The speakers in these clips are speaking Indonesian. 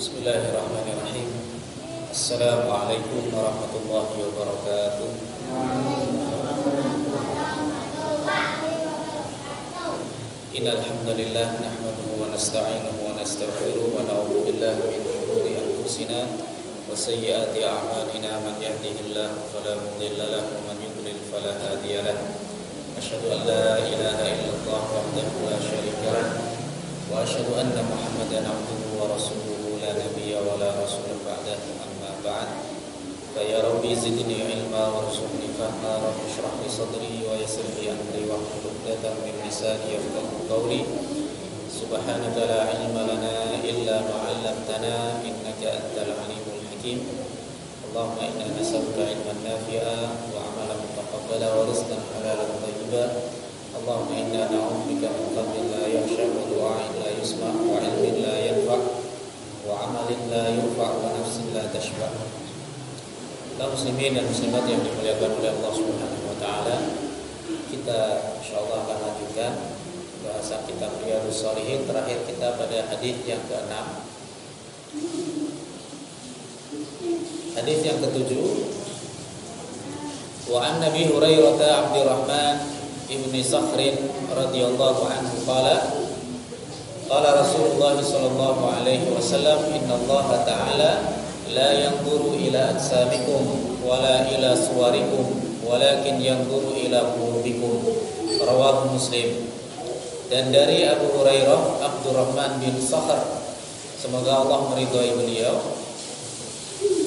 Bismillahirrahmanirrahim. Assalamualaikum warahmatullahi wabarakatuh. Innal hamdalillah nahmaduhu wa nasta'inuhu wa nastaghfiruh wa na'udzu billahi min shururi anfusina wa sayyiati a'malina. Man yahdihillahu fala mudilla lahu wa man yudlil fala hadiya lahu. Asyhadu an la ilaha illallah wahdahu la syarika lahu wa asyhadu anna Muhammadan abduhu wa rasuluhu la nabiyya wa la rasula ba'dahu. Amma ba'd. Fa ya rabbi zidni ilma warzuqni fahma, rabbi shrah li sadri wa yassir li amri wahlul 'uqdatam min lisani yafqahu qawli. Subhanaka la ilma lana illa ma 'allamtana innaka antal alimul hakim. Allahumma inna nas'aluka ilman nafi'a wa 'amalan mutaqabbala wa rizqan halalan thayyiban. Allahumma inna na'udzubika min qalbin la yakhsha wa du'a'in la yusma' wa 'ilmin la yanfa' wa 'amalin la yurfa' wa nafsin la tashba'. Kaum muslimin dan muslimat yang dimuliakan oleh Allah Subhanahu wa taala, kita insyaallah akan lanjutkan bahasan kitab Riyadhus Shalihin. Terakhir kita pada hadis yang ke-6. Hadis yang ke-7. Wa an Nabi Hurairah Abdurrahman ibni Sakhrin radhiyallahu anhu qala qala Rasulullah sallallahu alaihi wasallam innallaha ta'ala la yanzuru ila ajsamikum wala ila suwarikum walakin yanzuru ila qulubikum. Rawahu Muslim. Dan dari Abu Hurairah Abdurrahman bin Sakhr, semoga Allah meridhai beliau,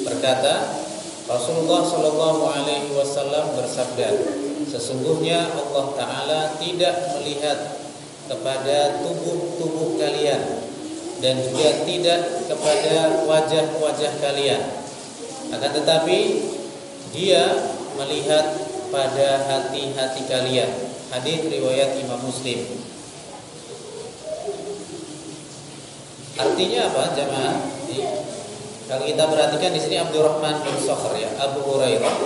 berkata, Rasulullah sallallahu alaihi wasallam bersabda, sesungguhnya Allah Ta'ala tidak melihat kepada tubuh-tubuh kalian dan juga tidak kepada wajah-wajah kalian, akan tetapi Dia melihat pada hati-hati kalian. Hadis riwayat Imam Muslim. Artinya apa, jemaah? Kalau kita perhatikan di sini Abdurrahman bin Sakhr, ya, Abu Hurairah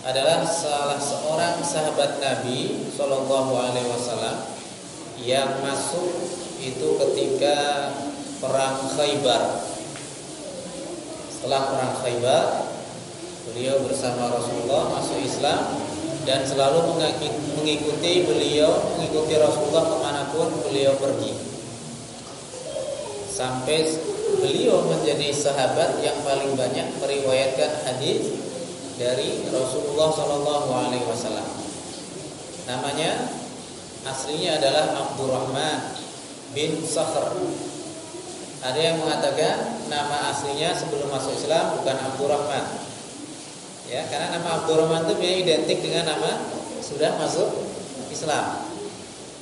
adalah salah seorang sahabat Nabi Shallallahu Alaihi Wasallam yang masuk itu ketika perang Khaybar. Setelah perang Khaybar, beliau bersama Rasulullah masuk Islam dan selalu mengikuti Rasulullah kemanapun beliau pergi, sampai beliau menjadi sahabat yang paling banyak meriwayatkan hadis dari Rasulullah Shallallahu Alaihi Wasallam. Namanya aslinya adalah Abdurrahman bin Sakhr. Ada yang mengatakan nama aslinya sebelum masuk Islam bukan Abdurrahman, ya, karena nama Abdurrahman itu biasanya identik dengan nama sudah masuk Islam.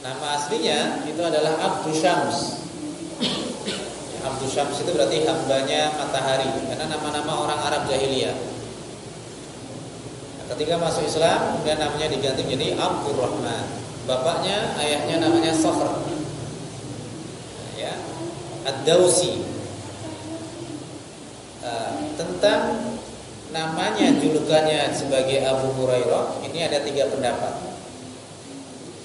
Nama aslinya itu adalah Abdus Syams. Abdus Syams itu berarti hambanya matahari, karena nama-nama orang Arab jahiliyah. Ketika masuk Islam, kemudian namanya diganti menjadi Abdurrahman. Bapaknya, ayahnya namanya Sakhr, ya, Ad-Dausi. Tentang namanya, julukannya sebagai Abu Hurairah, ini ada 3 pendapat.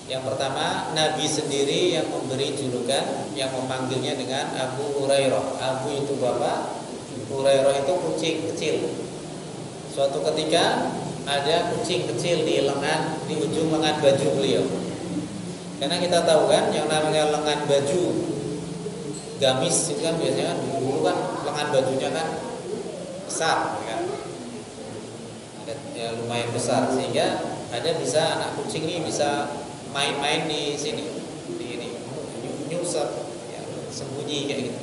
Yang pertama, Nabi sendiri yang memberi julukan, yang memanggilnya dengan Abu Hurairah. Abu itu bapak, Hurairah itu kucing kecil. Suatu ketika ada kucing kecil di ujung lengan baju beliau. Karena kita tahu kan, yang namanya lengan baju gamis itu kan biasanya dulu kan lengan bajunya kan besar, kan? Ya, lumayan besar, sehingga ada bisa anak kucing ini bisa main-main di sini, di ini, nyusap, ya, sembunyi kayak gitu.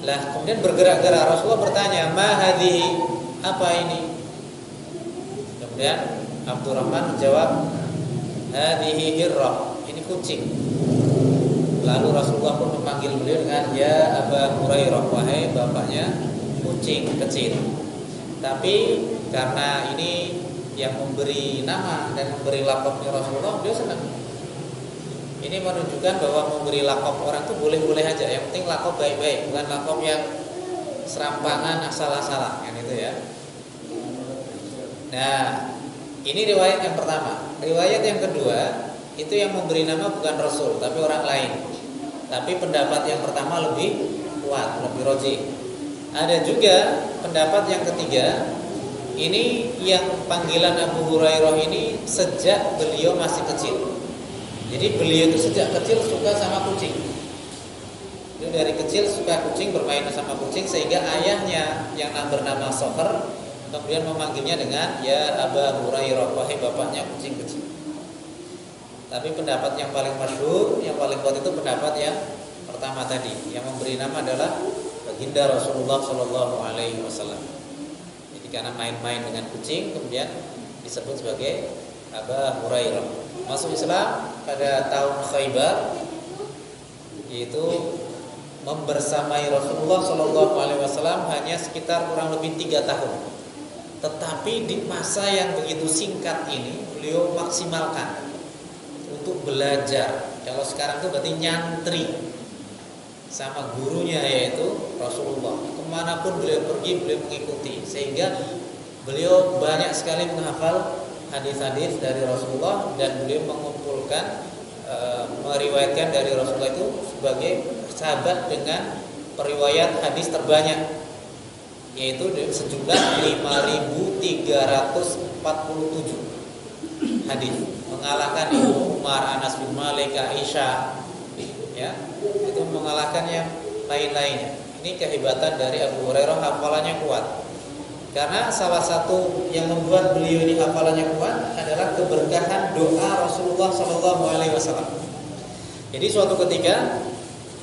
Lah kemudian bergerak-gerak, Rasulullah bertanya, ma hadhihi, apa ini? Kemudian Abdurrahman menjawab, hadhihi hirrah, ini kucing. Lalu Rasulullah pun memanggil beliau dengan ya Aba Hurairah, wahai bapaknya kucing kecil. Tapi karena ini yang memberi nama dan memberi lakabnya Rasulullah, beliau senang. Ini menunjukkan bahwa memberi lakab orang itu boleh-boleh aja, yang penting lakab baik-baik, bukan lakab yang serampangan asal-asalan, kan itu ya. Nah, ini riwayat yang pertama. Riwayat yang kedua, itu yang memberi nama bukan Rasul, tapi orang lain. Tapi pendapat yang pertama lebih kuat, lebih rajih. Ada juga pendapat yang ketiga, ini yang panggilan Abu Hurairah ini sejak beliau masih kecil. Jadi beliau itu sejak kecil suka sama kucing. Dia dari kecil suka kucing, bermain sama kucing, sehingga ayahnya yang bernama Soher kemudian memanggilnya dengan ya Abu Hurairah, wahai bapaknya kucing kecil. Tapi pendapat yang paling masyhur, yang paling kuat itu pendapat yang pertama tadi, yang memberi nama adalah baginda Rasulullah Shallallahu Alaihi Wasallam. Jadi karena main-main dengan kucing, kemudian disebut sebagai Abu Hurairah. Masuk Islam pada tahun Khaybar, yaitu membersamai Rasulullah Shallallahu Alaihi Wasallam hanya sekitar kurang lebih 3 tahun. Tetapi di masa yang begitu singkat ini, beliau maksimalkan untuk belajar. Kalau sekarang itu berarti nyantri sama gurunya, yaitu Rasulullah. Kemanapun beliau pergi, beliau mengikuti, sehingga beliau banyak sekali menghafal hadis-hadis dari Rasulullah, dan beliau mengumpulkan meriwayatkan dari Rasulullah itu sebagai sahabat dengan periwayat hadis terbanyak, yaitu sejumlah 5.347 hadis, mengalahkan Ibnu Umar, Anas bin Malik, Aisyah, ya, itu mengalahkan yang lain-lainnya. Ini kehebatan dari Abu Hurairah, hafalannya kuat. Karena salah satu yang membuat beliau ini hafalannya kuat adalah keberkahan doa Rasulullah SAW. Jadi suatu ketika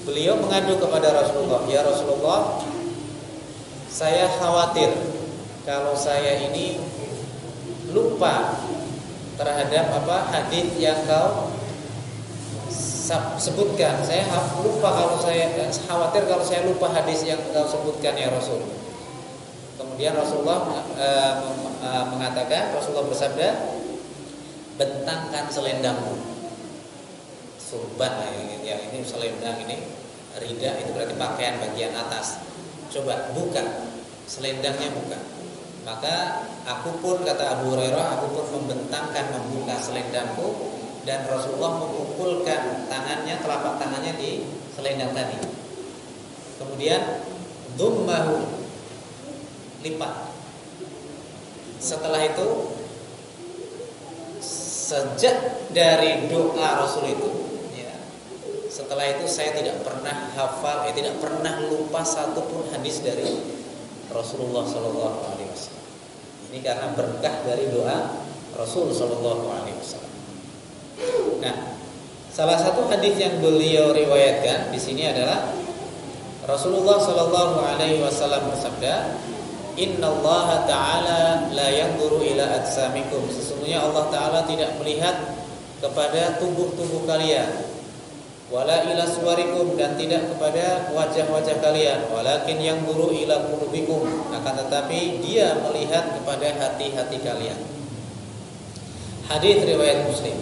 beliau mengadu kepada Rasulullah, ya Rasulullah, saya khawatir kalau saya ini lupa terhadap hadis yang kau sebutkan. Saya lupa kalau saya khawatir kalau saya lupa hadis yang kau sebutkan ya Rasul. Kemudian Rasulullah mengatakan, Rasulullah bersabda, bentangkan selendangmu. Surban, yang ini selendang, ini rida, itu berarti pakaian bagian atas. Coba buka selendangnya, buka. Maka aku pun, kata Abu Hurairah, aku pun membuka selendangku, dan Rasulullah mengumpulkan tangannya, telapak tangannya di selendang tadi. Kemudian dhummahu, lipat. Setelah itu, sejak dari doa Rasul itu, ya, setelah itu saya tidak pernah hafal, tidak pernah lupa satupun hadis dari Rasulullah Sallallahu Alaihi Wasallam. Ini karena berkah dari doa Rasul Sallallahu Alaihi Wasallam. Nah, salah satu hadis yang beliau riwayatkan di sini adalah Rasulullah Sallallahu Alaihi Wasallam bersabda, Innallaha ta'ala la yanzuru ila ajsamikum. Sesungguhnya Allah Ta'ala tidak melihat kepada tubuh-tubuh kalian, wala ila suwarikum, dan tidak kepada wajah-wajah kalian, walakin yanzuru ila qulubikum, akan tetapi Dia melihat kepada hati-hati kalian. Hadis riwayat Muslim.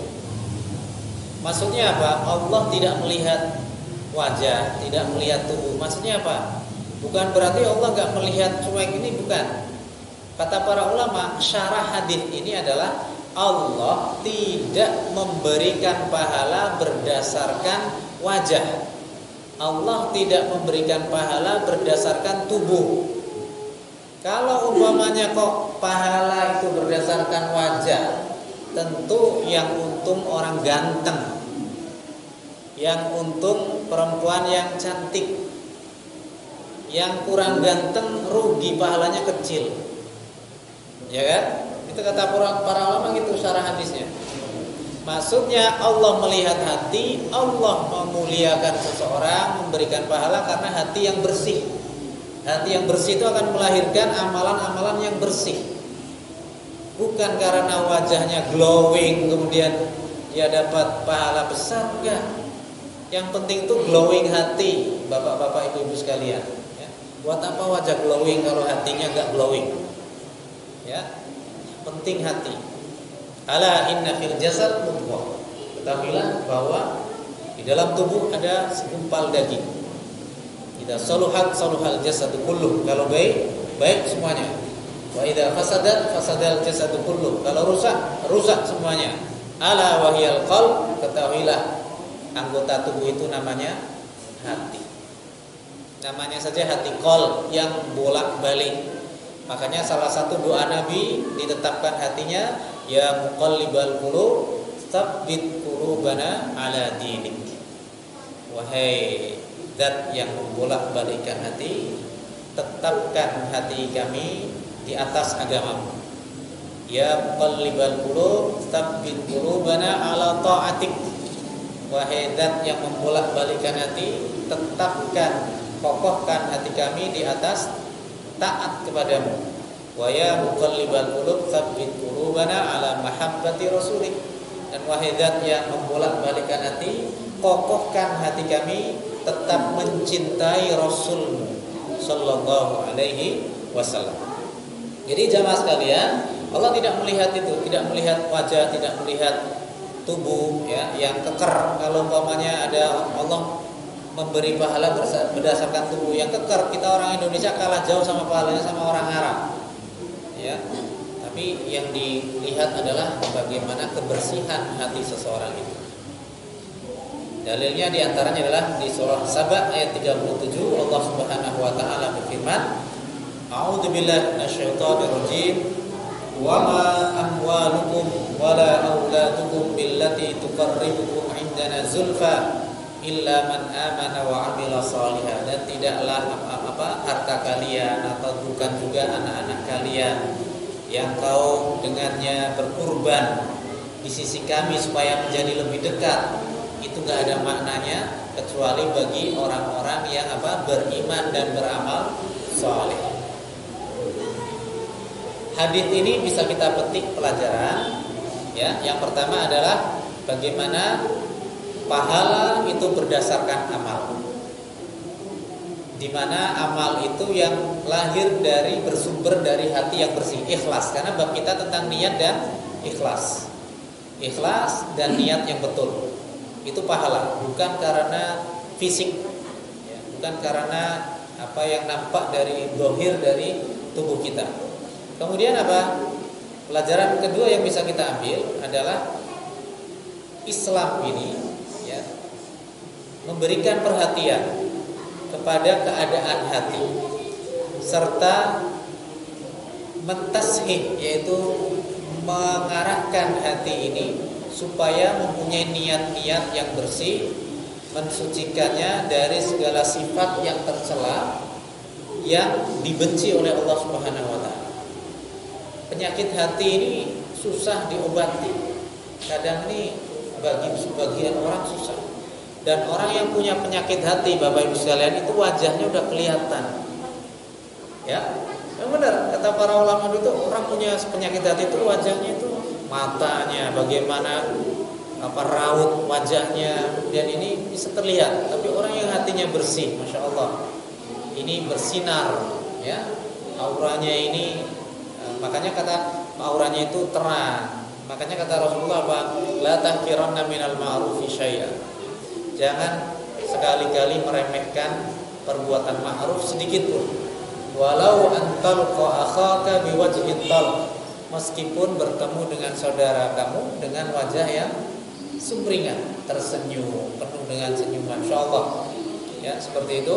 Maksudnya apa? Allah tidak melihat wajah, tidak melihat tubuh. Maksudnya apa? Bukan berarti Allah enggak melihat cuek, ini bukan. Kata para ulama, syarah hadis ini adalah Allah tidak memberikan pahala berdasarkan wajah. Allah tidak memberikan pahala berdasarkan tubuh. Kalau umpamanya kok pahala itu berdasarkan wajah, tentu yang untung orang ganteng, yang untung perempuan yang cantik. Yang kurang ganteng rugi, pahalanya kecil. Ya kan? Itu kata para ulama gitu syarah hadisnya. Maksudnya Allah melihat hati, Allah memuliakan seseorang, memberikan pahala karena hati yang bersih. Hati yang bersih itu akan melahirkan amalan-amalan yang bersih. Bukan karena wajahnya glowing kemudian dia dapat pahala besar, enggak. Yang penting itu glowing hati, bapak-bapak, ibu-ibu sekalian. Buat apa wajah glowing kalau hatinya enggak glowing? Ya, penting hati. Ala inna fil jasad mudghah. Ketahuilah bahwa di dalam tubuh ada segumpal daging. Idza saluhat saluhal jasadu kulluh. Kalau baik, baik semuanya. Wa idza fasadat fasadal jasadu kulluh. Kalau rusak, rusak semuanya. Ala wahyal qalb. Ketahuilah anggota tubuh itu namanya hati. Namanya saja hati qol yang bolak-balik. Makanya salah satu doa Nabi ditetapkan hatinya, ya muqallibal qulub, tsabbit qulubana ala dinik. Wahai zat yang membolak-balikkan hati, tetapkan hati kami di atas agamamu. Ya muqallibal qulub, tsabbit qulubana ala ta'atik. Wahai zat yang membolak-balikkan hati, tetapkan, kokohkan hati kami di atas taat kepadamu. Wa ya muqallibal qulub, tsabbit qulubana ala mahabbati rasulik. Dan wahai zat yang membolak-balikkan hati, kokohkan hati kami tetap mencintai Rasulmu sallallahu alaihi wasallam. Jadi jamaah sekalian, Allah tidak melihat itu, tidak melihat wajah, tidak melihat tubuh ya yang keker. Kalau umpamanya ada Allah memberi pahala berdasarkan tubuh yang keker, kita orang Indonesia kalah jauh sama pahalanya sama orang Arab. Ya. Tapi yang dilihat adalah bagaimana kebersihan hati seseorang itu. Dalilnya diantaranya adalah di surah Saba ayat 37, Allah Subhanahu wa taala berfirman, A'udzubillahi minasyaitonir rajim. Wa ma amwalukum wala auladukum billati tuqarribukum indana zulfa illa man amana wa amila shalihan. Dan tidaklah harta kalian atau bukan juga anak-anak kalian yang kau dengannya berkurban di sisi kami supaya menjadi lebih dekat, itu gak ada maknanya kecuali bagi orang-orang yang beriman dan beramal saleh. Hadis ini bisa kita petik pelajaran ya. Yang pertama adalah bagaimana pahala itu berdasarkan amal. Di mana amal itu yang lahir dari bersumber dari hati yang bersih, ikhlas. Karena bab kita tentang niat dan ikhlas. Ikhlas dan niat yang betul. Itu pahala, bukan karena fisik ya, bukan karena apa yang nampak dari zahir dari tubuh kita. Kemudian apa? Pelajaran kedua yang bisa kita ambil adalah Islam ini ya, memberikan perhatian kepada keadaan hati serta mentashih, yaitu mengarahkan hati ini supaya mempunyai niat-niat yang bersih, mensucikannya dari segala sifat yang tercela yang dibenci oleh Allah Subhanahu wa taala. Penyakit hati ini susah diobati. Kadang ini bagi sebagian orang susah. Dan orang yang punya penyakit hati, Bapak Ibu sekalian, itu wajahnya udah kelihatan. Ya. Yang benar kata para ulama itu, orang punya penyakit hati itu wajahnya itu matanya bagaimana raut wajahnya, dan ini bisa terlihat. Tapi orang yang hatinya bersih, Masya Allah, ini bersinar ya, auranya ini, makanya kata auranya itu terang. Makanya kata Rasulullah, la tahqiranna minal ma'rufi syai'an. Jangan sekali-kali meremehkan perbuatan ma'ruf sedikit pun. Walau antalqa akhaka biwajhin talq. Meskipun bertemu dengan saudara kamu dengan wajah yang sumringah, tersenyum, penuh dengan senyuman, insyaallah. Ya, seperti itu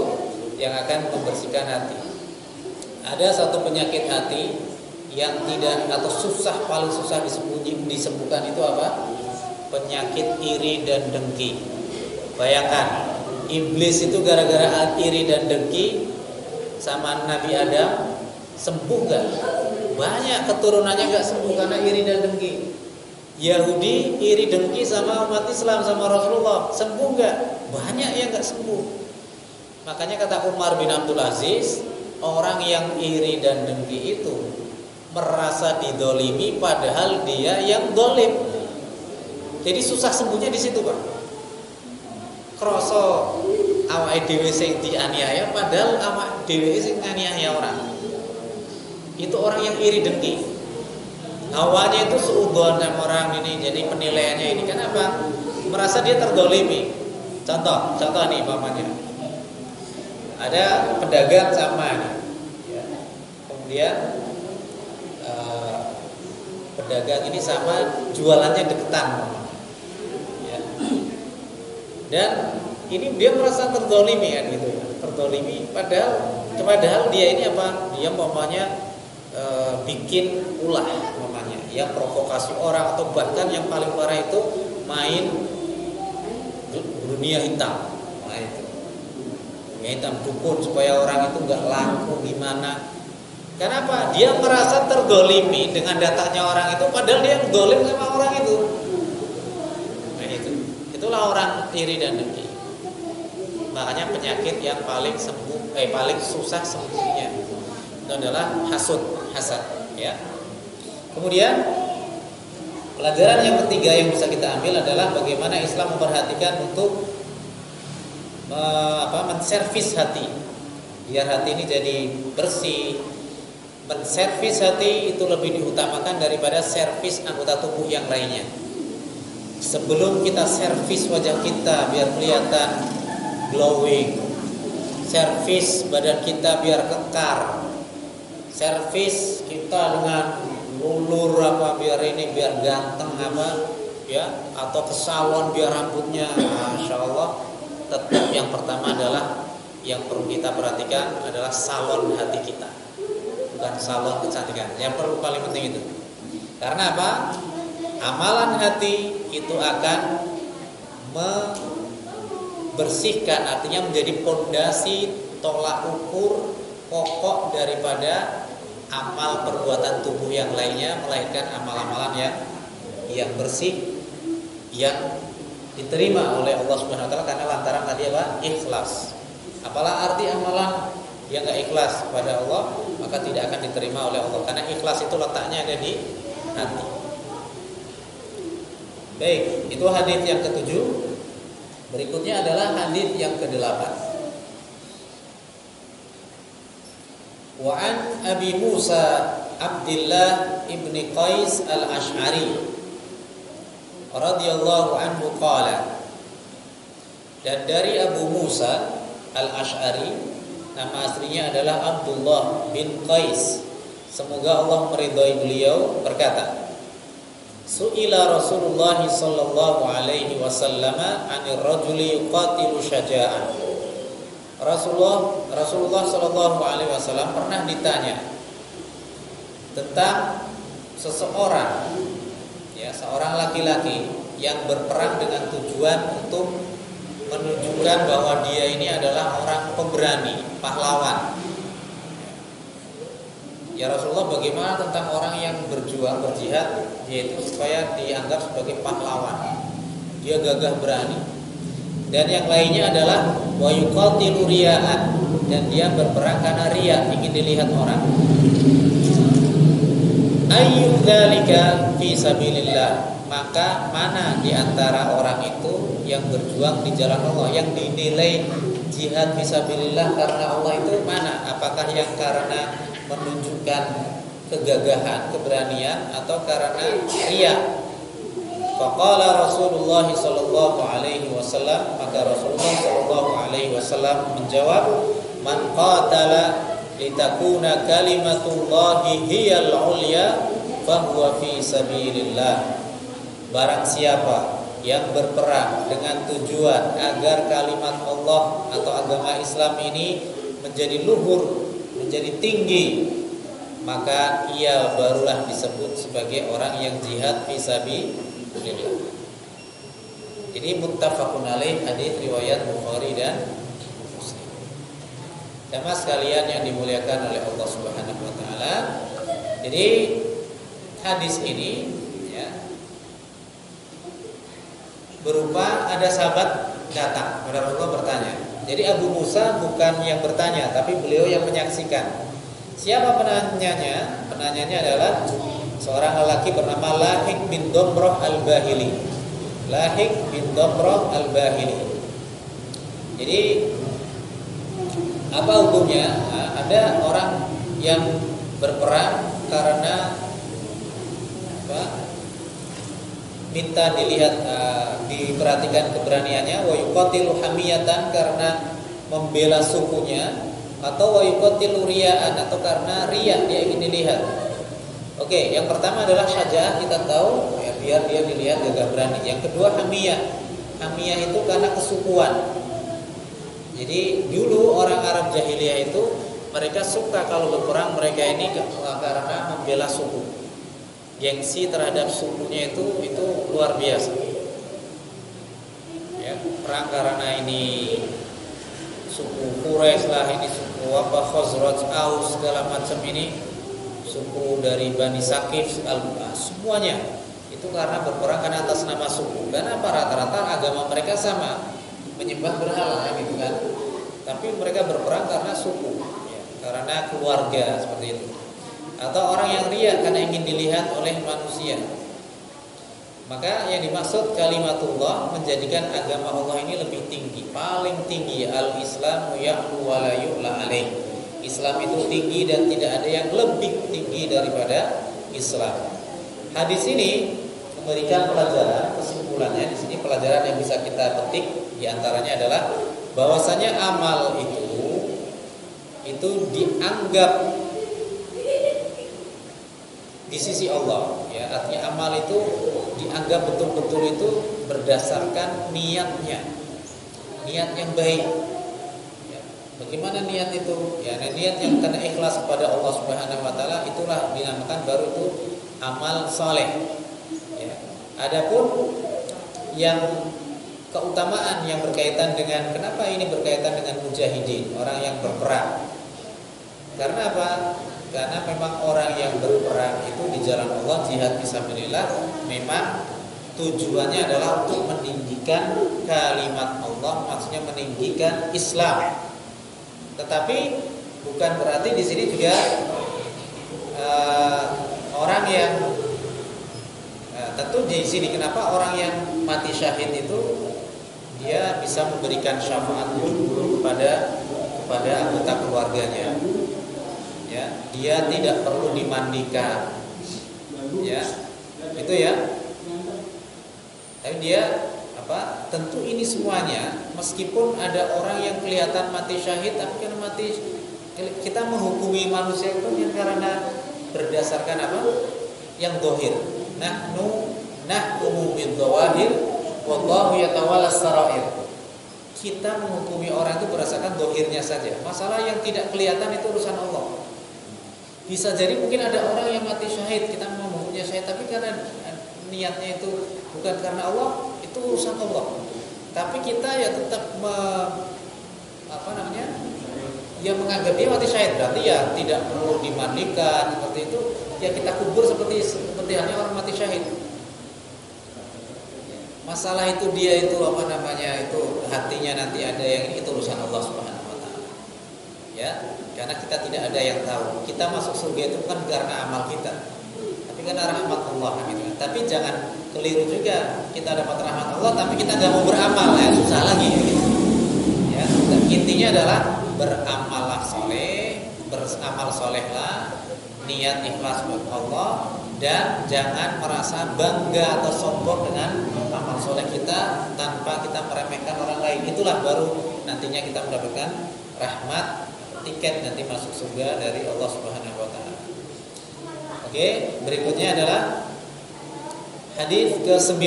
yang akan membersihkan hati. Ada satu penyakit hati yang tidak atau susah, paling susah disembuhkan itu apa? Penyakit iri dan dengki. Bayangkan, iblis itu gara-gara iri dan dengki sama Nabi Adam sembuh gak? Banyak keturunannya gak sembuh karena iri dan dengki. Yahudi iri dengki sama umat Islam sama Rasulullah, sembuh gak? Banyak yang gak sembuh. Makanya kata Umar bin Abdul Aziz, orang yang iri dan dengki itu merasa didolimi padahal dia yang dolim. Jadi susah sembuhnya di situ, Pak. Kroso awake dhewe sing dianiaya padahal awake dhewe sing nganiaya orang. Itu orang yang iri dengki. Hawanya itu suudzon sama orang ini, jadi penilaiannya ini. Kenapa? Merasa dia terdolimi. Contoh nih pamannya. Ada pedagang sama nih. Ya. Kemudian pedagang ini sama jualannya deketan. Ya. Dan ini dia merasa terdolimi kan gitu ya. mendolimi, padahal dia ini apa? Dia umpamanya bikin ulah umpamanya, ya provokasi orang, atau bahkan yang paling parah itu main dunia hitam. Nah itu dunia hitam, dukun supaya orang itu nggak laku gimana. Kenapa? Dia merasa terdolimi dengan datanya orang itu, padahal dia dolim sama orang itu. Nah itu, itulah orang iri dan dengki. Makanya penyakit yang paling susah sembuhnya itu adalah hasad, ya. Kemudian pelajaran yang ketiga yang bisa kita ambil adalah bagaimana Islam memperhatikan untuk menservis hati, biar hati ini jadi bersih. Menservis hati itu lebih diutamakan daripada servis anggota tubuh yang lainnya. Sebelum kita servis wajah kita biar kelihatan glowing, servis badan kita biar kekar, servis kita dengan lulur biar ganteng ya, atau ke salon biar rambutnya masya Allah. Tetap yang pertama adalah yang perlu kita perhatikan adalah salon hati kita, bukan salon kecantikan. Yang perlu paling penting itu. Karena apa? Amalan hati itu akan membersihkan, artinya menjadi pondasi tolak ukur pokok daripada amal perbuatan tubuh yang lainnya, melainkan amal-amalan yang bersih, yang diterima oleh Allah Subhanahu wa taala karena lantaran tadi apa? Ikhlas. Apalah arti amalan yang enggak ikhlas pada Allah, maka tidak akan diterima oleh Allah, karena ikhlas itu letaknya ada di hati. Baik, itu hadis yang ke-7. Berikutnya adalah hadis yang ke-8. Wa an Abi Musa Abdullah ibni Qais al-Ash'ari radhiyallahu anhu qala, dan dari Abu Musa al-Ash'ari, nama aslinya adalah Abdullah bin Qais, semoga Allah meridhai beliau, berkata, Su'ila Rasulullah sallallahu alaihi wasallam 'anil rajuli yuqatilu syaja'an. Rasulullah sallallahu alaihi wasallam pernah ditanya tentang seseorang, ya, seorang laki-laki yang berperang dengan tujuan untuk menunjukkan bahwa dia ini adalah orang pemberani, pahlawan. Ya Rasulullah, bagaimana tentang orang yang berjuang, berjihad, yaitu supaya dianggap sebagai pahlawan, dia gagah berani. Dan yang lainnya adalah wa yuqatilu riya'an, dan dia berperang karena riya, ingin dilihat orang. Ayyu dzalika fi sabilillah, maka mana di antara orang itu yang berjuang di jalan Allah, yang dinilai jihad fi sabilillah karena Allah itu mana? Apakah yang karena menunjukkan kegagahan, keberanian, atau karena riya? Faqala Rasulullah sallallahu alaihi wasallam, maka Rasulullah sallallahu alaihi wasallam menjawab, man qatala litakuna kalimatullahi hiyal ulya fahuwa fi sabilillah. Barang siapa yang berperang dengan tujuan agar kalimat Allah atau agama Islam ini menjadi luhur, menjadi tinggi, maka ia barulah disebut sebagai orang yang jihad fi sabilillah. Ini muttafaqun alaih, hadis riwayat Bukhari dan Muslim. Jamaah sekalian yang dimuliakan oleh Allah Subhanahu wa taala. Jadi hadis ini ya, berupa ada sahabat datang kepada Rasulullah bertanya. Jadi Abu Musa bukan yang bertanya, tapi beliau yang menyaksikan. Siapa penanyanya? Penanyanya adalah seorang lelaki bernama Lahik bin Damrah al-Bahili. Lahik bin Damrah al-Bahili. Jadi apa hukumnya? Nah, ada orang yang berperang karena minta dilihat, diperhatikan keberaniannya, wa yuqatilu hamiyatan, karena membela sukunya, atau wa yuqatilu riya'an, atau karena riya, dia ingin dilihat. Oke, yang pertama adalah syaja'ah, kita tahu ya, biar dia dilihat gagah berani. Yang kedua hamiyah. Hamiyah itu karena kesukuan. Jadi dulu orang Arab jahiliyah itu mereka suka kalau berperang, mereka ini karena membela suku. Gengsi terhadap sukunya itu luar biasa. Ya, perang karena ini suku Quraisy lah, ini suku apa Khazraj, Aus segala macam ini, suku dari Bani Saqif, semuanya itu karena berperang karena atas nama suku. Karena rata-rata agama mereka sama, menyembah berhala gitu kan. Tapi mereka berperang karena suku, ya, karena keluarga seperti itu. Atau orang yang riya karena ingin dilihat oleh manusia. Maka yang dimaksud kalimatullah menjadikan agama Allah ini lebih tinggi, paling tinggi. Al-Islamu ya'lu wa la yu'la alaih. Islam itu tinggi dan tidak ada yang lebih tinggi daripada Islam. Hadis ini memberikan pelajaran, kesimpulannya di sini pelajaran yang bisa kita petik di antaranya adalah bahwasanya amal itu dianggap di sisi Allah, ya, artinya amal itu dianggap betul-betul itu berdasarkan niatnya, niat yang baik. Ya, bagaimana niat itu? Ya, niat yang karena ikhlas kepada Allah Subhanahu Wa Taala itulah dinamakan baru itu amal saleh. Ya. Adapun yang keutamaan yang berkaitan dengan kenapa ini berkaitan dengan mujahidin, orang yang berperang. Karena apa? Karena memang orang yang berperang itu di jalan Allah, jihad fisabilillah, memang tujuannya adalah untuk meninggikan kalimat Allah, maksudnya meninggikan Islam. Tetapi bukan berarti di sini juga orang yang tentu di sini kenapa orang yang mati syahid itu dia bisa memberikan syafaat kepada anggota keluarganya. Ya, dia tidak perlu dimandikan, ya, itu ya. Tapi dia apa? Tentu ini semuanya, meskipun ada orang yang kelihatan mati syahid, tapi karena mati, kita menghukumi manusia itu karena berdasarkan apa? Yang dohir. Nahkumu bid-dhawahir, wallahu yatawalla as-sarair. Kita menghukumi orang itu berdasarkan dohirnya saja. Masalah yang tidak kelihatan itu urusan Allah. Bisa jadi mungkin ada orang yang mati syahid, kita mau menghukumnya syahid, tapi karena niatnya itu bukan karena Allah, itu urusan Allah. Tapi kita ya tetap ya menganggap dia mati syahid, berarti ya tidak perlu dimandikan seperti itu. Ya kita kubur seperti halnya orang mati syahid. Masalah itu dia itu itu hatinya nanti ada yang ini, itu urusan Allah Subhanahu Wa Taala. Ya. Karena kita tidak ada yang tahu. Kita masuk surga itu bukan karena amal kita, tapi karena rahmat Allah gitu. Tapi jangan keliru juga, kita dapat rahmat Allah tapi kita nggak mau beramal, ya susah lagi gitu. Ya, dan intinya adalah beramallah soleh, beramal solehlah, niat ikhlas buat Allah, dan jangan merasa bangga atau sombong dengan amal soleh kita tanpa kita meremehkan orang lain. Itulah baru nantinya kita mendapatkan rahmat, tiket nanti masuk surga dari Allah Subhanahu Wa Taala. Oke, berikutnya adalah hadis ke-9.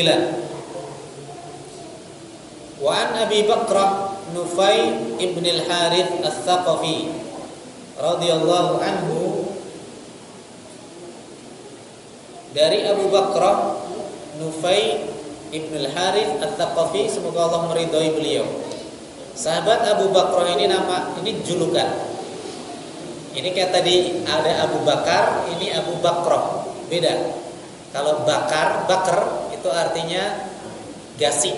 Wa an Abi Bakrah Nufai ibn al-Harith al-Thaqafi radhiyallahu anhu, dari Abu Bakrah Nufai ibn al-Harith al-Thaqafi, semoga Allah meridhai beliau. Sahabat Abu Bakrah ini ini julukan. Ini kayak tadi ada Abu Bakar, ini Abu Bakrah. Beda. Kalau bakar itu artinya gasik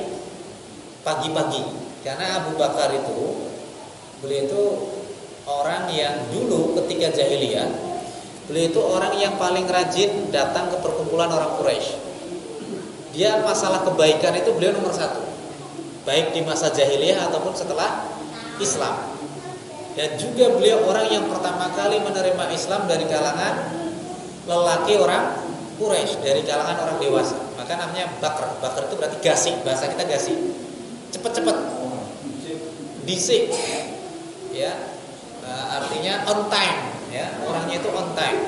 pagi-pagi. Karena Abu Bakar itu beliau itu orang yang dulu ketika jahiliyah, beliau itu orang yang paling rajin datang ke perkumpulan orang Quraisy. Dia masalah kebaikan itu beliau nomor 1. Baik di masa jahiliyah ataupun setelah Islam. Dan juga beliau orang yang pertama kali menerima Islam dari kalangan lelaki orang Quraisy, dari kalangan orang dewasa. Maka namanya Bakar. Bakar itu berarti gasik, bahasa kita gasik. Cepet-cepet. Disik. Ya. Artinya on time, ya. Orangnya itu on time.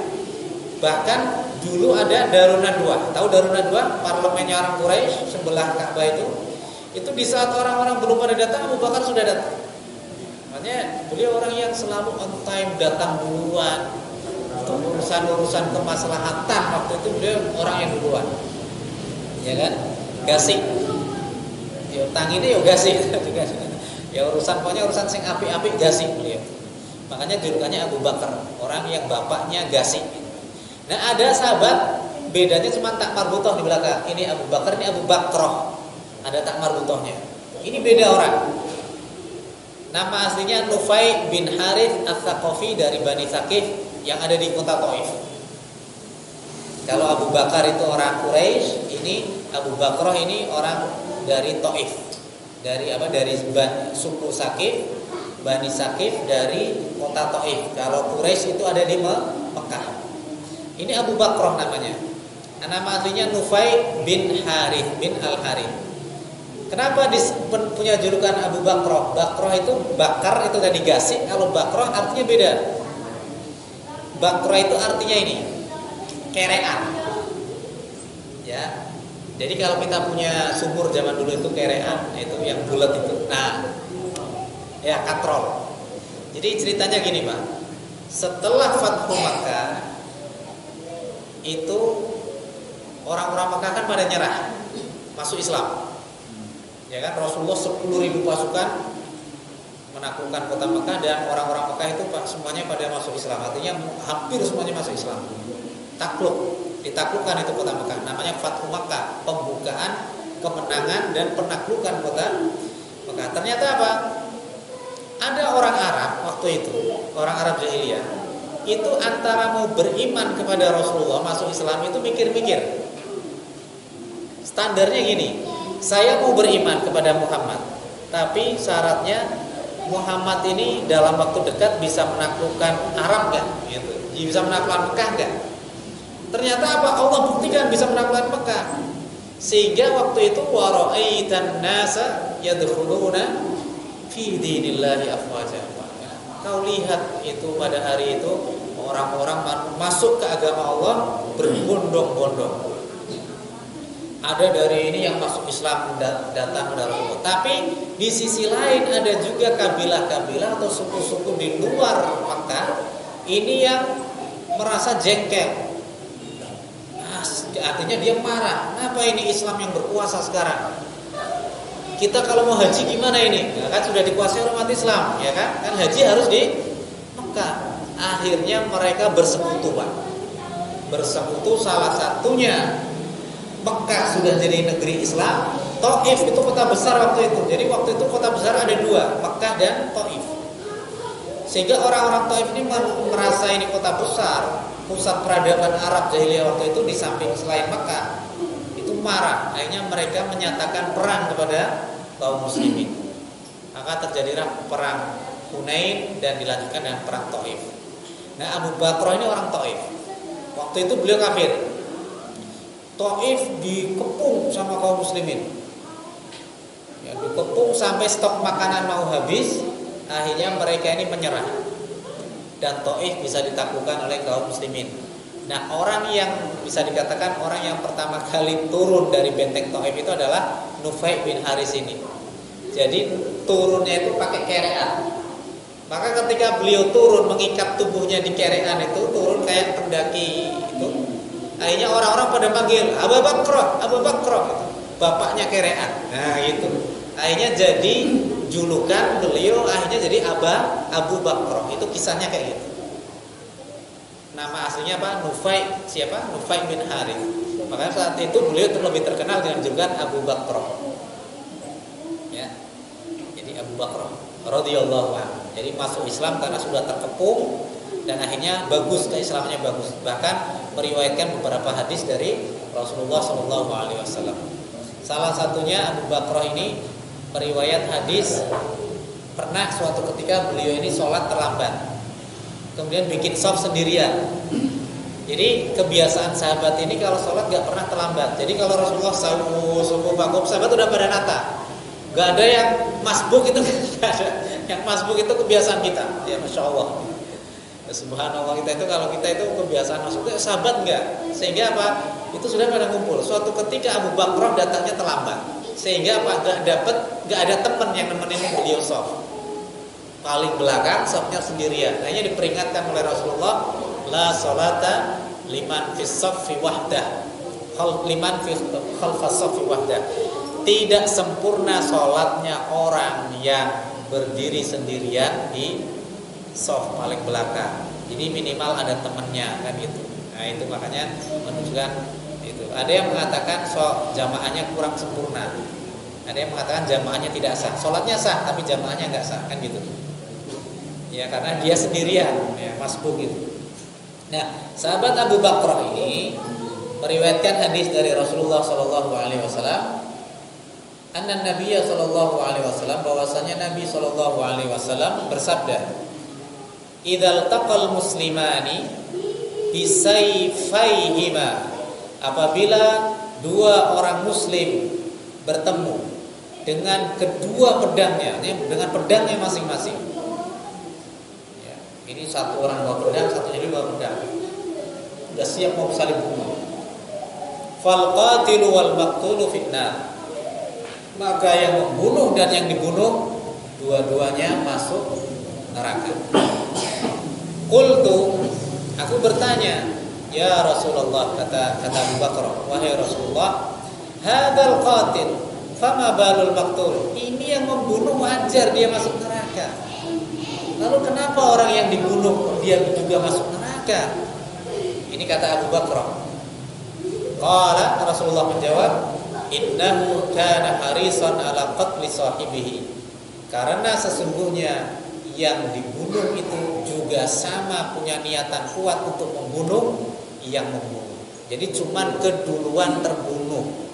Bahkan dulu ada Darun Nadwa. Tahu Darun Nadwa? Parlemennya orang Quraisy sebelah Ka'bah itu. Itu di saat orang-orang belum pada datang, Abu Bakar sudah datang. Makanya beliau orang yang selalu on time, datang duluan untuk urusan-urusan kemaslahatan. Waktu itu beliau orang yang duluan, ya kan? Gasik, ya utang ini ya gasik, ya urusan pokoknya urusan sing apik-apik gasik beliau. Makanya julukannya Abu Bakar, orang yang bapaknya gasik. Nah ada sahabat bedanya cuma tak marbutoh di belakang. Ini Abu Bakar, ini Abu Bakroh, ada tak marbutohnya. Ini beda orang. Nama aslinya Nufai bin Harith Ats-Tsaqafi dari Bani Tsaqif yang ada di kota Taif. Kalau Abu Bakar itu orang Quraisy, ini Abu Bakroh ini orang dari Taif. Dari apa? Dari suku Tsaqif, Bani Tsaqif dari kota Taif. Kalau Quraisy itu ada di Mekah. Ini Abu Bakroh namanya. Nama aslinya Nufai bin Harith bin Al-Harith. Kenapa punya julukan Abu Bakroh? Bakroh itu bakar itu tadi gasik. Kalau bakroh artinya beda. Bakroh itu artinya ini kerean. Ya. Jadi kalau kita punya sumur zaman dulu itu kerean, itu yang bulat itu. Nah, ya katrol. Jadi ceritanya gini, Pak. Setelah Fathu Makkah itu orang-orang Makkah kan pada nyerah, masuk Islam. Ya kan, Rasulullah 10.000 pasukan menaklukkan kota Mekah dan orang-orang Mekah itu semuanya pada masuk Islam. Artinya hampir semuanya masuk Islam. Ditaklukkan itu kota Mekah. Namanya Fathu Makkah, pembukaan, kemenangan dan penaklukan kota Mekah. Ternyata apa? Ada orang Arab waktu itu, orang Arab jahiliyah, itu antara mau beriman kepada Rasulullah masuk Islam itu mikir-mikir. Standarnya gini, saya mau beriman kepada Muhammad, tapi syaratnya Muhammad ini dalam waktu dekat bisa menaklukkan Arab nggak? Gitu. Bisa menaklukkan Mekah nggak? Ternyata apa? Allah buktikan bisa menaklukkan Mekah. Sehingga waktu itu waraitan nasa yadkhuluna fi dinillahi afwaja. Kau lihat itu pada hari itu orang-orang masuk ke agama Allah berbondong-bondong. Ada dari ini yang masuk Islam datang dari Rasulullah. Tapi di sisi lain ada juga kabilah-kabilah atau suku-suku di luar Makkah ini yang merasa jengkel. Nah, artinya dia marah. Kenapa ini Islam yang berkuasa sekarang? Kita kalau mau haji gimana ini? Nah, kan sudah dikuasai umat Islam, ya kan? Kan haji harus di Makkah. Akhirnya mereka bersekutu, Pak. Bersekutu salah satunya Mekah sudah jadi negeri Islam, Taif itu kota besar waktu itu. Jadi waktu itu kota besar ada dua, Mekah dan Taif. Sehingga orang-orang Taif ini merasa ini kota besar, pusat peradaban Arab jahiliyah waktu itu di samping selain Mekah. Itu marah. Akhirnya mereka menyatakan perang kepada kaum muslimin. Maka terjadilah perang Hunain dan dilanjutkan dengan perang Taif. Nah, Abu Bakar ini orang Taif. Waktu itu beliau kafir. Taif dikepung sama kaum muslimin. Ya, dikepung sampai stok makanan mau habis. Akhirnya mereka ini menyerah. Dan Taif bisa ditaklukkan oleh kaum muslimin. Nah, orang yang bisa dikatakan orang yang pertama kali turun dari benteng Taif itu adalah Nufai bin Haris ini. Jadi turunnya itu pakai kerean. Maka ketika beliau turun mengikat tubuhnya di kerean itu, turun kayak pendaki itu. Akhirnya orang-orang pada panggil Abu Bakroh, bapaknya kerean. Nah itu. Akhirnya jadi julukan beliau akhirnya jadi Abu Bakroh. Itu kisahnya kayak gitu. Nama aslinya apa? Nufai. Siapa? Nufai bin Harith. Makanya saat itu beliau lebih terkenal dengan julukan Abu Bakroh. Ya. Jadi Abu Bakroh radhiyallahu anhu. Jadi masuk Islam karena sudah terkepung dan akhirnya bagus, keislamannya bagus. Bahkan meriwayatkan beberapa hadis dari Rasulullah SAW. Salah satunya Abu Bakroh ini meriwayat hadis pernah suatu ketika beliau ini sholat terlambat, kemudian bikin shaf sendirian. Jadi kebiasaan sahabat ini kalau sholat gak pernah terlambat. Jadi kalau Rasulullah SAW sahabat udah pada nata, gak ada yang masbuk itu, gak ada. Yang masbuk itu kebiasaan kita. Ya Masya Allah. Subhanallah, kita itu kalau kita itu kebiasaan masuk ke sahabat enggak, sehingga apa? Itu sudah pada kumpul. Suatu ketika Abu Bakar datangnya terlambat, sehingga apa? Enggak ada teman yang nemenin beliau shaf. paling belakang, safnya sendirian. Hanya diperingatkan oleh Rasulullah, la salata liman fis saffi wahdah, liman fi khalfas saffi wahdah. Tidak sempurna sholatnya orang yang berdiri sendirian di shaf paling belakang. Jadi minimal ada temannya kan gitu. Nah itu makanya menunjukkan itu. Ada yang mengatakan jamaahnya kurang sempurna. Ada yang mengatakan jamaahnya tidak sah. Sholatnya sah tapi jamaahnya nggak sah kan gitu. Ya karena dia sendirian, ya masbuk gitu. Nah sahabat Abu Bakar ini meriwayatkan hadis dari Rasulullah Shallallahu Alaihi Wasallam. Anna Nabiya Shallallahu Alaihi Wasallam, bahwasanya Nabi Shallallahu Alaihi Wasallam bersabda, "Idzal taqal muslimani bisayfaihima." Apabila dua orang muslim bertemu dengan kedua pedangnya, dengan pedangnya masing-masing. Ya, ini satu orang bawa pedang, satunya lagi bawa pedang. Sudah siap mau saling bunuh. Fal qatilu wal maqtulu finnar. Maka yang membunuh dan yang dibunuh dua-duanya masuk neraka. Qultu, aku bertanya, ya Rasulullah, kata Abu Bakar, wahai Rasulullah, hadzal qatil fama balul maqtul. Ini yang membunuh wajar dia masuk neraka. Lalu kenapa orang yang dibunuh dia juga masuk neraka? Ini kata Abu Bakar. Qala, Rasulullah menjawab, innahu kana harisan ala qatli sahibihi. Karena sesungguhnya yang dibunuh itu juga sama punya niatan kuat untuk membunuh yang membunuh. Jadi cuman keduluan terbunuh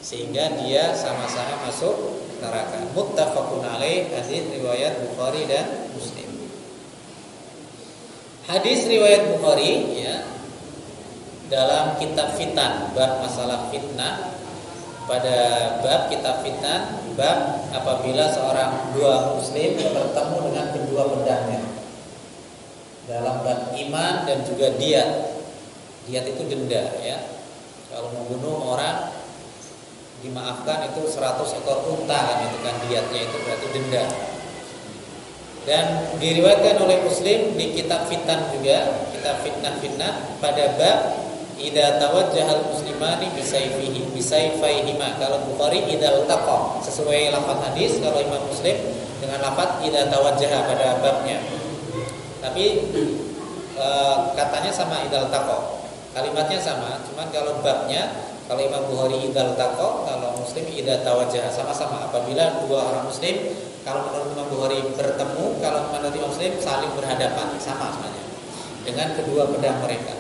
sehingga dia sama-sama masuk neraka. Muttafaqun alaih, hadis riwayat Bukhari dan Muslim. Hadis riwayat Bukhari ya, dalam kitab fitan, bab masalah fitnah. Pada bab kitab fitan, bab apabila seorang dua muslim bertemu dengan kedua pedangnya. Dalam bab iman dan juga diyat. Diyat itu denda ya. Kalau membunuh orang dimaafkan itu 100 ekor unta kan, itu kan diyatnya, itu berarti denda. Dan diriwayatkan oleh Muslim di kitab fitan juga, kitab fitnah pada bab idza tawajjahal muslimani bisayfaihima. Kalau Bukhari idza taqa, sesuai lafaz hadis. Kalau Imam Muslim dengan lafaz idza tawajjaha pada babnya. Tapi katanya sama idza taqa. Kalimatnya sama, cuman kalau babnya, kalau Imam Bukhari idza taqa, kalau Muslim idza tawajjaha, sama-sama apabila dua orang muslim, kalau menurut Imam Bukhari bertemu, kalau menurut Imam Muslim saling berhadapan, sama sebenarnya dengan kedua pedang mereka.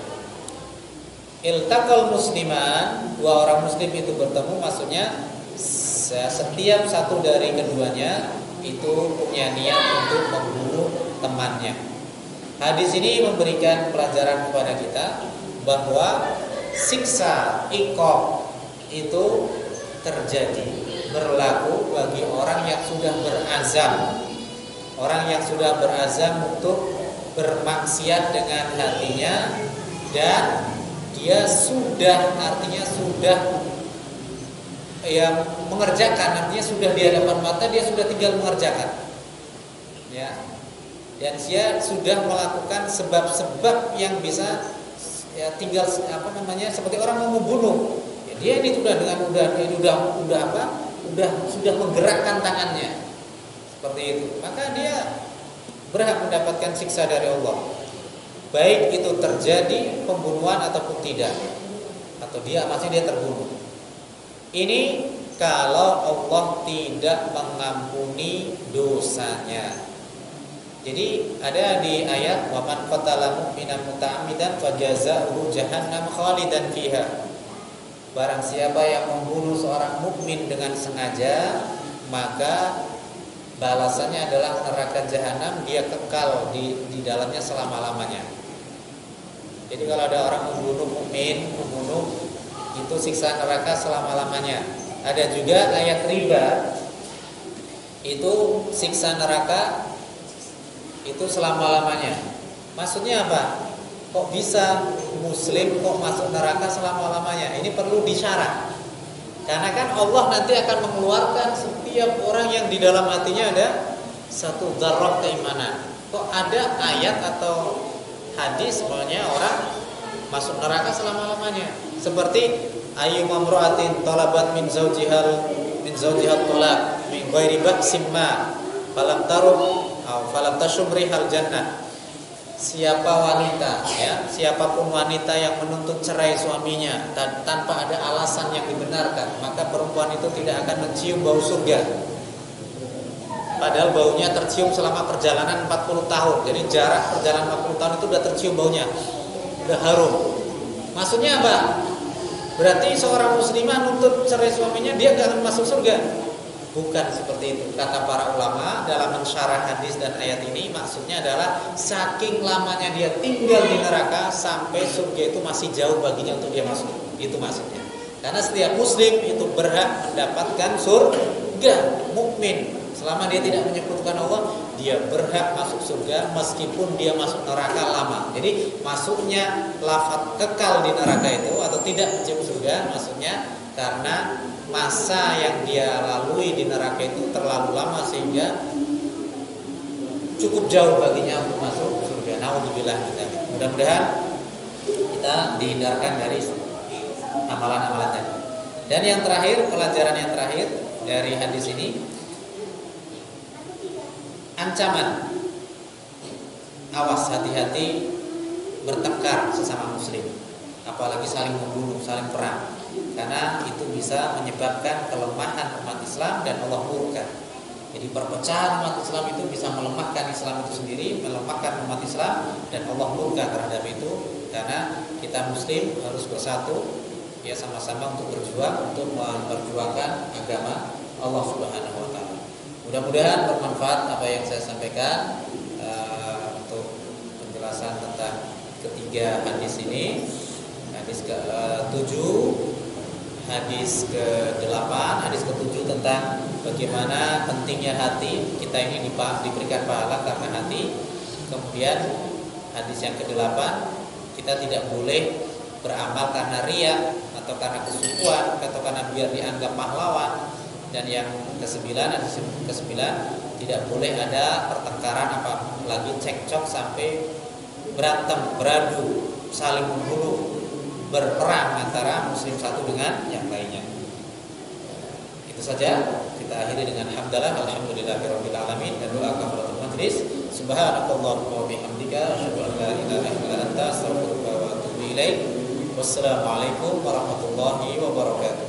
Iltaqal musliman, dua orang muslim itu bertemu, maksudnya setiap satu dari keduanya itu punya niat untuk membunuh temannya. Hadis ini memberikan pelajaran kepada kita bahwa siksa iqab itu terjadi, berlaku bagi orang yang sudah berazam. Orang yang sudah berazam untuk bermaksiat dengan hatinya, dan dia sudah, artinya sudah ya mengerjakan, artinya sudah di hadapan mata, dia sudah tinggal mengerjakan ya, dan dia sudah melakukan sebab-sebab yang bisa ya tinggal seperti orang mau membunuh ya, dia ini sudah dengan sudah menggerakkan tangannya seperti itu, maka dia berhak mendapatkan siksa dari Allah. Baik itu terjadi pembunuhan ataupun tidak, atau masih dia terbunuh. Ini kalau Allah tidak mengampuni dosanya. Jadi ada di ayat wa man qatala mu'minan muta'ammidan fajazaohu jahannam khalidan fiha. Barang siapa yang membunuh seorang mukmin dengan sengaja, maka balasannya adalah neraka jahanam, dia kekal di dalamnya selama-lamanya. Jadi kalau ada orang membunuh itu siksa neraka selama-lamanya. Ada juga ayat riba, itu siksa neraka itu selama-lamanya. Maksudnya apa? Kok bisa muslim kok masuk neraka selama-lamanya? Ini perlu disyarat. Karena kan Allah nanti akan mengeluarkan setiap orang yang di dalam hatinya ada satu dzarrah keimanan. Kok ada ayat atau hadis bahwanya orang masuk neraka selama-lamanya? Seperti ayyuma imra'atin talabat min zawjihal talaq min ghairi ba'sin ma falam tarum aw falam tashum rihal jannah. Siapa wanita, ya, siapapun wanita yang menuntut cerai suaminya tanpa ada alasan yang dibenarkan, maka perempuan itu tidak akan mencium bau surga. Padahal baunya tercium selama perjalanan 40 tahun. Jadi jarak perjalanan 40 tahun itu udah tercium baunya, udah harum. Maksudnya apa? Berarti seorang muslimah nuntut cerai suaminya, dia gak akan masuk surga. Bukan seperti itu. Kata para ulama dalam mensyarah hadis dan ayat ini, maksudnya adalah saking lamanya dia tinggal di neraka sampai surga itu masih jauh baginya untuk dia masuk. Itu maksudnya. Karena setiap muslim itu berhak mendapatkan surga. Mukmin selama dia tidak menyekutukan Allah, dia berhak masuk surga meskipun dia masuk neraka lama. Jadi masuknya lafaz kekal di neraka itu atau tidak mencium surga, maksudnya karena masa yang dia lalui di neraka itu terlalu lama sehingga cukup jauh baginya untuk masuk surga. Nauzubillah kita. Mudah-mudahan kita dihindarkan dari amalan-amalan tadi. Dan yang terakhir, pelajaran yang terakhir dari hadis ini, ancaman. Awas, hati-hati bertengkar sesama muslim, apalagi saling membunuh, saling perang. Karena itu bisa menyebabkan kelemahan umat Islam dan Allah murka. Jadi perpecahan umat Islam itu bisa melemahkan Islam itu sendiri, melemahkan umat Islam, dan Allah murka terhadap itu. Karena kita muslim harus bersatu, ya, sama-sama untuk berjuang, untuk memperjuangkan agama Allah Subhanahu wa taala. Mudah-mudahan bermanfaat apa yang saya sampaikan untuk penjelasan tentang ketiga hadis ini. Hadis ke-7, hadis ke-8, hadis ke-7 tentang bagaimana pentingnya hati. Kita ini diberikan pahala karena hati. Kemudian hadis yang ke-8, kita tidak boleh beramal karena riya atau karena kesukuan atau karena biar dianggap pahlawan. Dan yang ke-9, hadis ke-9, tidak boleh ada pertengkaran apalagi cekcok sampai berantem, beradu, saling membunuh, berperang antara muslim satu dengan yang lainnya. Itu saja, kita akhiri dengan hamdalah alhamdulillahirabbil alamin dan doa kafaratul majlis. Subhanakallahumma wa bihamdika asyhadu an la ilaha illa anta astaghfiruka wa atubu ilaik. Wassalamualaikum warahmatullahi wabarakatuh.